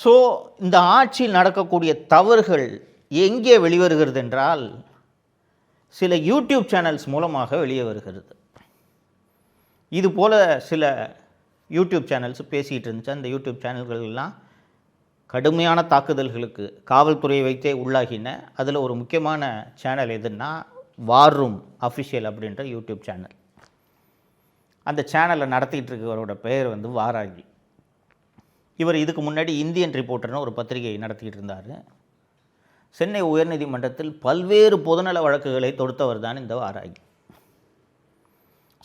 So இந்த ஆட்சியில் நடக்கக்கூடிய தவறுகள் எங்கே வெளிவருகிறது என்றால் சில யூடியூப் சேனல்ஸ் மூலமாக வெளியே வருகிறது. இது போல் சில யூடியூப் சேனல்ஸ் பேசிகிட்டு இருந்துச்சு. அந்த யூடியூப் சேனல்கள்லாம் கடுமையான தாக்குதல்களுக்கு காவல்துறையை வைத்தே உள்ளாகின. அதில் ஒரு முக்கியமான சேனல் எதுன்னா வார் ரூம் அஃபிஷியல் அப்படின்ற யூடியூப் சேனல். அந்த சேனலை நடத்திட்டு இருக்கிறவரோட பெயர் வந்து வாராகி. இவர் இதுக்கு முன்னாடி இந்தியன் ரிப்போர்ட்டர்னு ஒரு பத்திரிகை நடத்திக்கிட்டு இருந்தார். சென்னை உயர்நீதிமன்றத்தில் பல்வேறு பொதுநல வழக்குகளை தொடுத்தவர் தான் இந்த வாராகி.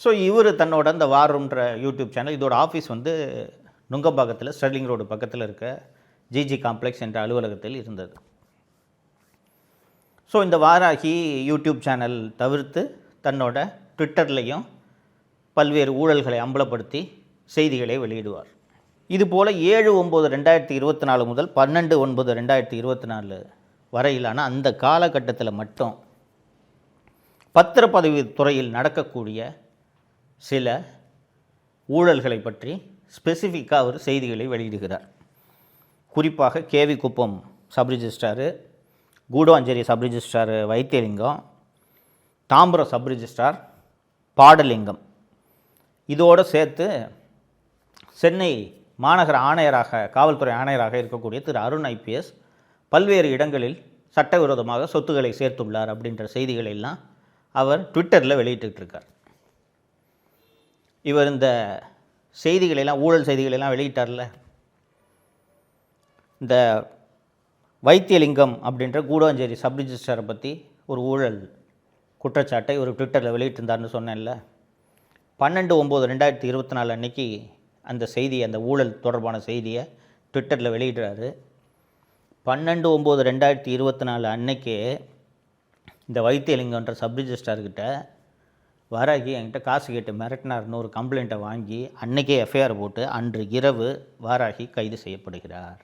ஸோ இவர் தன்னோட இந்த வார் ரூம்ன்ற யூடியூப் சேனல், இதோட ஆஃபீஸ் வந்து நுங்கம்பாக்கத்தில் ஸ்டெர்லிங் ரோடு பக்கத்தில் இருக்க ஜிஜி காம்ப்ளெக்ஸ் என்ற அலுவலகத்தில் இருந்தது. ஸோ இந்த வாராகி யூடியூப் சேனல் தவிர்த்து தன்னோட ட்விட்டர்லேயும் பல்வேறு ஊழல்களை அம்பலப்படுத்தி செய்திகளை வெளியிடுவார். இதுபோல் 7/9/2024 முதல் 12/9/2024 வரையிலான அந்த காலகட்டத்தில் மட்டும் பத்திரப்பதிவு துறையில் நடக்கக்கூடிய சில ஊழல்களை பற்றி ஸ்பெசிஃபிக்காக அவர் செய்திகளை வெளியிடுகிறார். குறிப்பாக KV Kuppam sub registrar, Guduvanchery sub registrar Vaithilingam, Tambaram sub registrar Padalingam, இதோடு சேர்த்து சென்னை மாநகர ஆணையராக காவல்துறை ஆணையராக இருக்கக்கூடிய திரு அருண் ஐபிஎஸ் பல்வேறு இடங்களில் சட்டவிரோதமாக சொத்துக்களை சேர்த்துள்ளார் அப்படின்ற செய்திகளை எல்லாம் அவர் ட்விட்டரில் வெளியிட்டுருக்கார். இவர் இந்த செய்திகளெல்லாம் ஊழல் செய்திகளெல்லாம் வெளியிட்டார்ல, இந்த வைத்தியலிங்கம் அப்படின்ற கூடுவாஞ்சேரி சப் ரிஜிஸ்ட்ராரை பற்றி ஒரு ஊழல் குற்றச்சாட்டை ஒரு ட்விட்டரில் வெளியிட்டிருந்தார்னு சொன்னேன்ல. 12/9/2024 அன்னைக்கு அந்த செய்தி, அந்த ஊழல் தொடர்பான செய்தியை ட்விட்டரில் வெளியிடுறாரு. 12/9/2024 அன்னைக்கே இந்த வைத்தியலிங்கன்ற சப் ரிஜிஸ்ட்ரார்கிட்ட வாராகி என்கிட்ட காசு கேட்டு மிரட்டினார்னு ஒரு கம்ப்ளைண்ட்டை வாங்கி அன்றைக்கே எஃப்ஐஆர் போட்டு அன்று இரவு வாராகி கைது செய்யப்படுகிறார்.